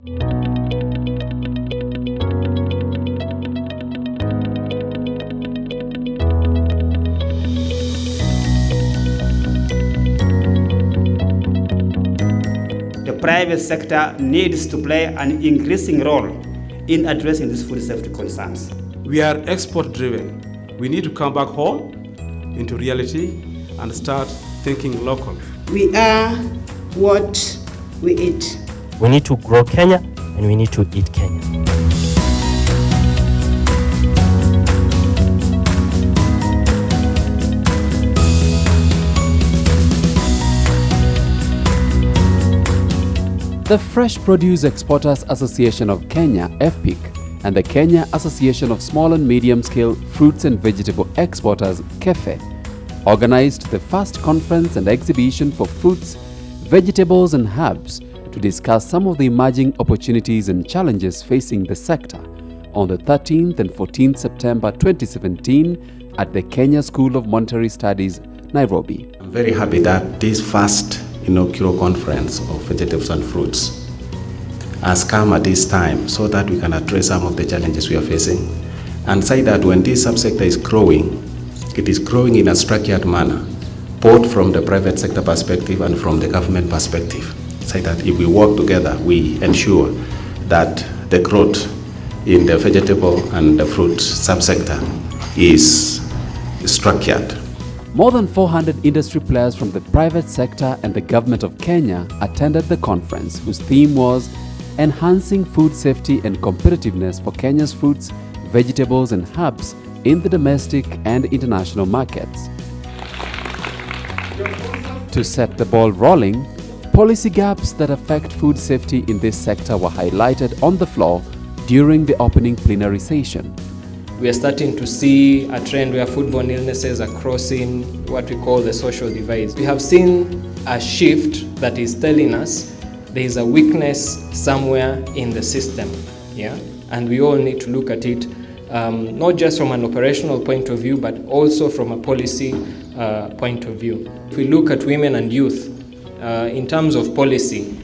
The private sector needs to play an increasing role in addressing these food safety concerns. We are export driven. We need to come back home into reality and start thinking local. We are what we eat. We need to grow Kenya and we need to eat Kenya. The Fresh Produce Exporters Association of Kenya, FPEAK, and the Kenya Association of Small and Medium-Scale Fruits and Vegetable Exporters, KEFE, organized the first conference and exhibition for fruits, vegetables and herbs to discuss some of the emerging opportunities and challenges facing the sector on the 13th and 14th September 2017 at the Kenya School of Monetary Studies, Nairobi. I'm very happy that this first inaugural conference of vegetables and fruits has come at this time so that we can address some of the challenges we are facing and say that when this subsector is growing, it is growing in a structured manner, both from the private sector perspective and from the government perspective. Say that if we work together, we ensure that the growth in the vegetable and the fruit subsector is structured. More than 400 industry players from the private sector and the government of Kenya attended the conference, whose theme was Enhancing Food Safety and Competitiveness for Kenya's Fruits, Vegetables and Herbs in the Domestic and International Markets. To set the ball rolling, policy gaps that affect food safety in this sector were highlighted on the floor during the opening plenary session. We are starting to see a trend where foodborne illnesses are crossing what we call the social divide. We have seen a shift that is telling us there is a weakness somewhere in the system, and we all need to look at it not just from an operational point of view, but also from a policy point of view. If we look at women and youth, in terms of policy,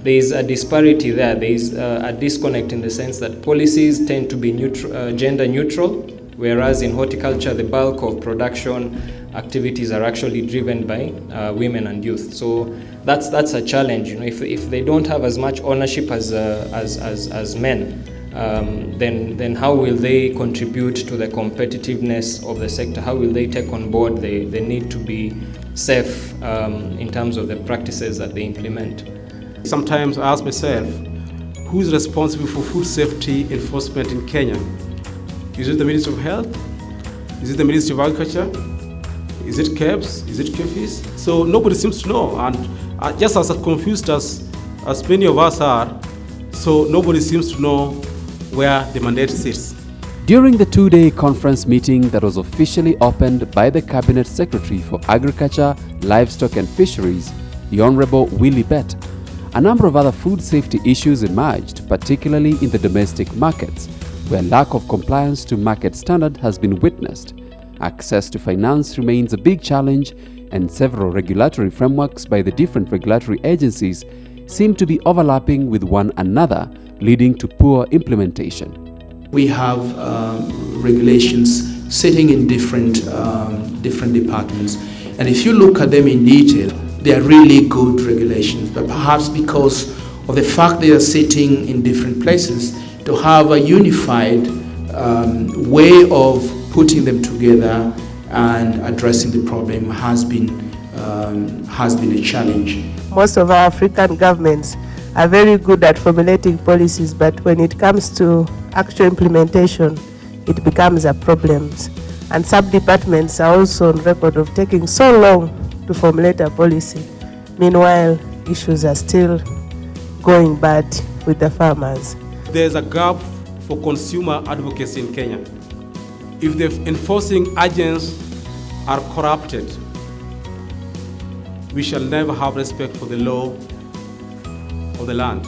there is a disparity there. There is a disconnect in the sense that policies tend to be gender neutral, whereas in horticulture, the bulk of production activities are actually driven by women and youth. So that's a challenge. If they don't have as much ownership as men, then how will they contribute to the competitiveness of the sector? How will they take on board the need to be safe in terms of the practices that they implement? Sometimes I ask myself, who is responsible for food safety enforcement in Kenya? Is it the Ministry of Health? Is it the Ministry of Agriculture? Is it KEBS? Is it KEFE? So nobody seems to know, and just as confused as many of us are, so nobody seems to know where the mandate sits. During the two-day conference meeting that was officially opened by the Cabinet Secretary for Agriculture, Livestock and Fisheries, the Honorable Willie Bett, a number of other food safety issues emerged, particularly in the domestic markets, where lack of compliance to market standard has been witnessed. Access to finance remains a big challenge, and several regulatory frameworks by the different regulatory agencies seem to be overlapping with one another, leading to poor implementation. We have regulations sitting in different departments, and if you look at them in detail, they are really good regulations, but perhaps because of the fact they are sitting in different places, to have a unified way of putting them together and addressing the problem has been a challenge. Most of our African governments are very good at formulating policies, but when it comes to actual implementation, it becomes a problem. And sub-departments are also on record of taking so long to formulate a policy. Meanwhile, issues are still going bad with the farmers. There's a gap for consumer advocacy in Kenya. If the enforcing agents are corrupted, we shall never have respect for the law of the land.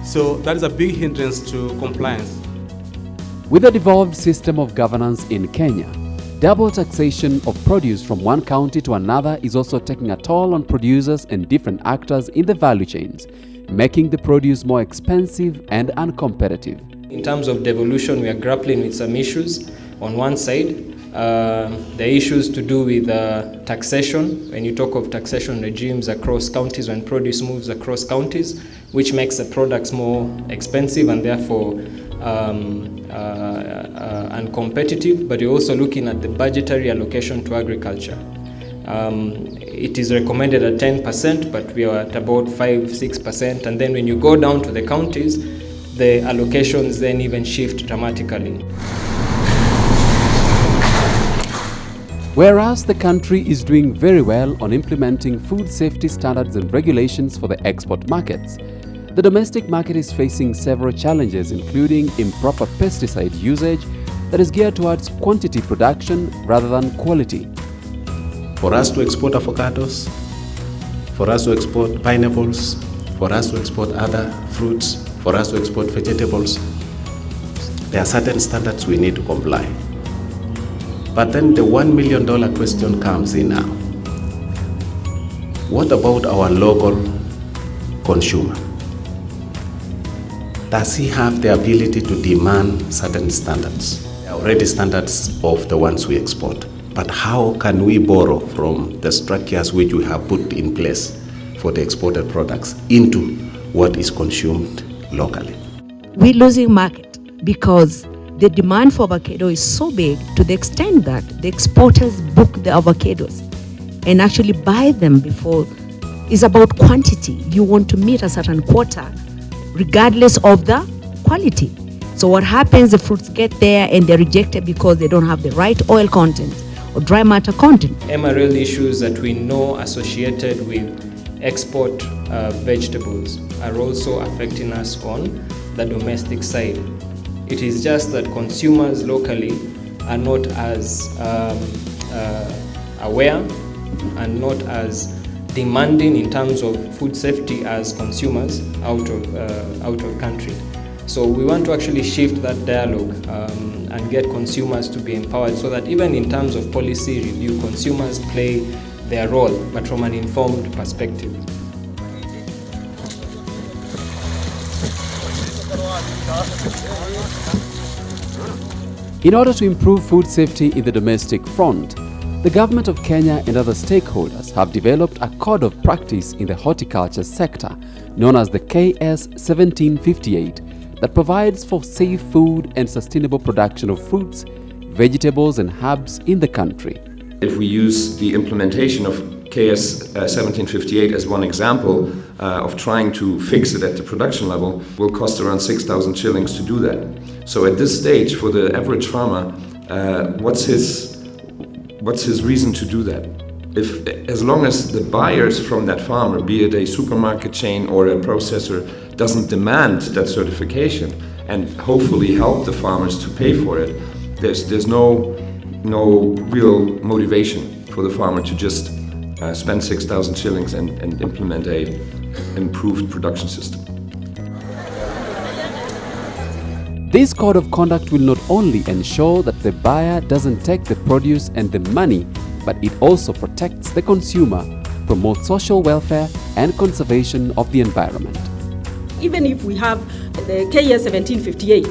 So that is a big hindrance to compliance. With a devolved system of governance in Kenya, double taxation of produce from one county to another is also taking a toll on producers and different actors in the value chains, making the produce more expensive and uncompetitive. In terms of devolution, we are grappling with some issues. On one side, the issues to do with taxation. When you talk of taxation regimes across counties, when produce moves across counties, which makes the products more expensive and therefore uncompetitive, but you're also looking at the budgetary allocation to agriculture. It is recommended at 10%, but we are at about 5-6%, and then when you go down to the counties, the allocations then even shift dramatically. Whereas the country is doing very well on implementing food safety standards and regulations for the export markets, the domestic market is facing several challenges, including improper pesticide usage that is geared towards quantity production rather than quality. For us to export avocados, for us to export pineapples, for us to export other fruits, for us to export vegetables, there are certain standards we need to comply. But then the $1 million question comes in now. What about our local consumer? Does he have the ability to demand certain standards? There are already standards of the ones we export. But how can we borrow from the structures which we have put in place for the exported products into what is consumed locally? We're losing market because the demand for avocado is so big to the extent that the exporters book the avocados and actually buy them before. It's about quantity. You want to meet a certain quota regardless of the quality. So what happens, the fruits get there and they're rejected because they don't have the right oil content or dry matter content. MRL issues that we know associated with export vegetables are also affecting us on the domestic side. It is just that consumers locally are not as aware and not as demanding in terms of food safety as consumers out of country. So we want to actually shift that dialogue and get consumers to be empowered so that even in terms of policy review, consumers play their role, but from an informed perspective. In order to improve food safety in the domestic front, the government of Kenya and other stakeholders have developed a code of practice in the horticulture sector known as the KS 1758 that provides for safe food and sustainable production of fruits, vegetables and herbs in the country. If we use the implementation of KS 1758 as one example of trying to fix it at the production level, will cost around 6,000 shillings to do that. So at this stage, for the average farmer, what's his reason to do that? As long as the buyers from that farmer, be it a supermarket chain or a processor, doesn't demand that certification and hopefully help the farmers to pay for it, there's no real motivation for the farmer to just spend 6,000 shillings and implement a improved production system. This code of conduct will not only ensure that the buyer doesn't take the produce and the money, but it also protects the consumer, promotes social welfare and conservation of the environment. Even if we have the KS 1758,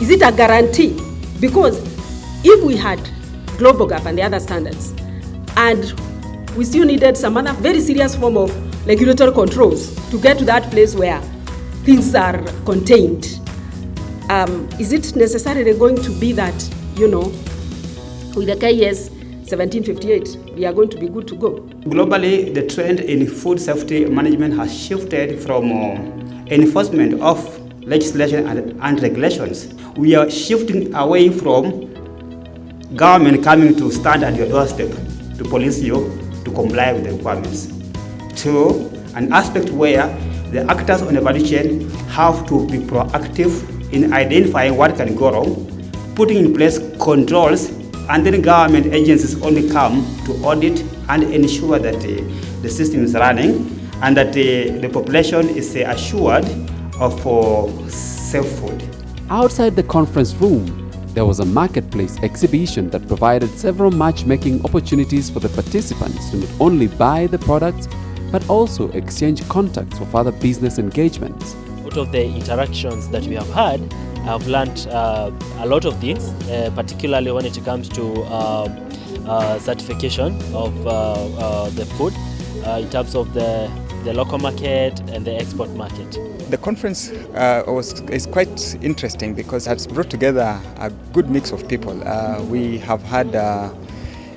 is it a guarantee? Because if we had Global Gap and the other standards, and we still needed some other very serious form of regulatory controls to get to that place where things are contained, is it necessarily going to be that, with the KS 1758, we are going to be good to go? Globally, the trend in food safety management has shifted from enforcement of legislation and regulations. We are shifting away from government coming to stand at your doorstep to police you to comply with the requirements, to an aspect where the actors on the value chain have to be proactive in identifying what can go wrong, putting in place controls, and then government agencies only come to audit and ensure that the system is running and that the population is assured of safe food. Outside the conference room, there was a marketplace exhibition that provided several matchmaking opportunities for the participants to not only buy the products, but also exchange contacts for further business engagements. Out of the interactions that we have had, I've learned a lot of things, particularly when it comes to certification of the food in terms of the local market and the export market. The conference is quite interesting because it has brought together a good mix of people. We have had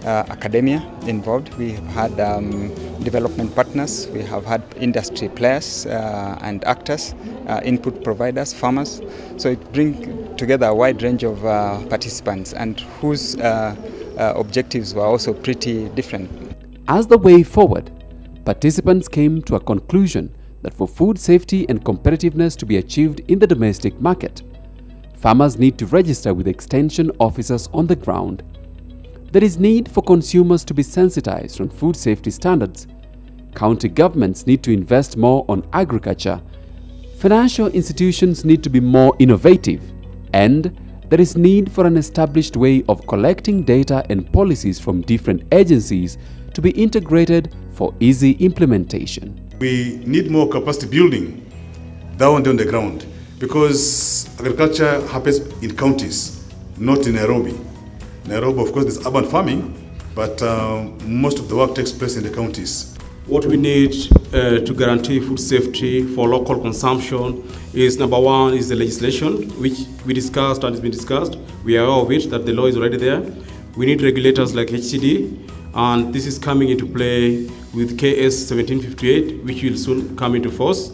academia involved, we have had development partners, we have had industry players and actors, input providers, farmers. So it brings together a wide range of participants and whose objectives were also pretty different. As the way forward, participants came to a conclusion that for food safety and competitiveness to be achieved in the domestic market, farmers need to register with extension officers on the ground. There is need for consumers to be sensitized on food safety standards. County governments need to invest more on agriculture. Financial institutions need to be more innovative. And there is need for an established way of collecting data and policies from different agencies to be integrated for easy implementation. We need more capacity building down on the ground because agriculture happens in counties, not in Nairobi. Nairobi, of course, there's urban farming, but most of the work takes place in the counties. What we need to guarantee food safety for local consumption is, number one, is the legislation, which we discussed and has been discussed. We are aware of it, that the law is already there. We need regulators like HCD, and this is coming into play with KS 1758, which will soon come into force.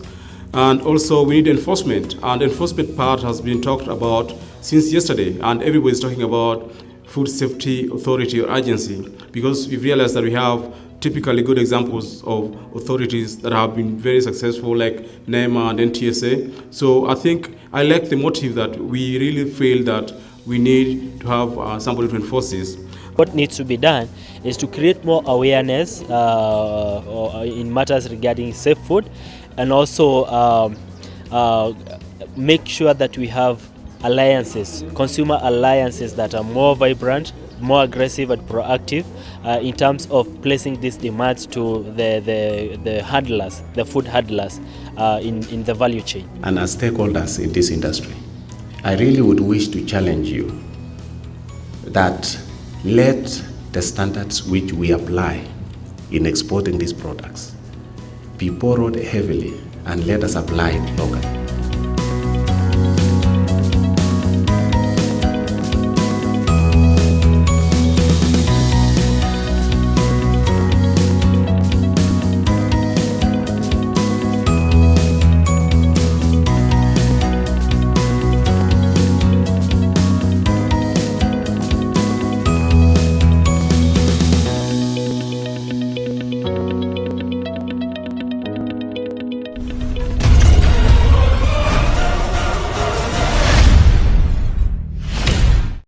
And also we need enforcement, and enforcement part has been talked about since yesterday, and everybody is talking about Food Safety Authority or agency, because we've realized that we have typically good examples of authorities that have been very successful, like NEMA and NTSA. So I think I like the motive that we really feel that we need to have somebody to enforce this. What needs to be done is to create more awareness in matters regarding safe food, and also make sure that we have alliances, consumer alliances that are more vibrant, more aggressive and proactive in terms of placing these demands to the handlers, the food handlers in the value chain. And as stakeholders in this industry, I really would wish to challenge you that let the standards which we apply in exporting these products be borrowed heavily and let us apply it locally.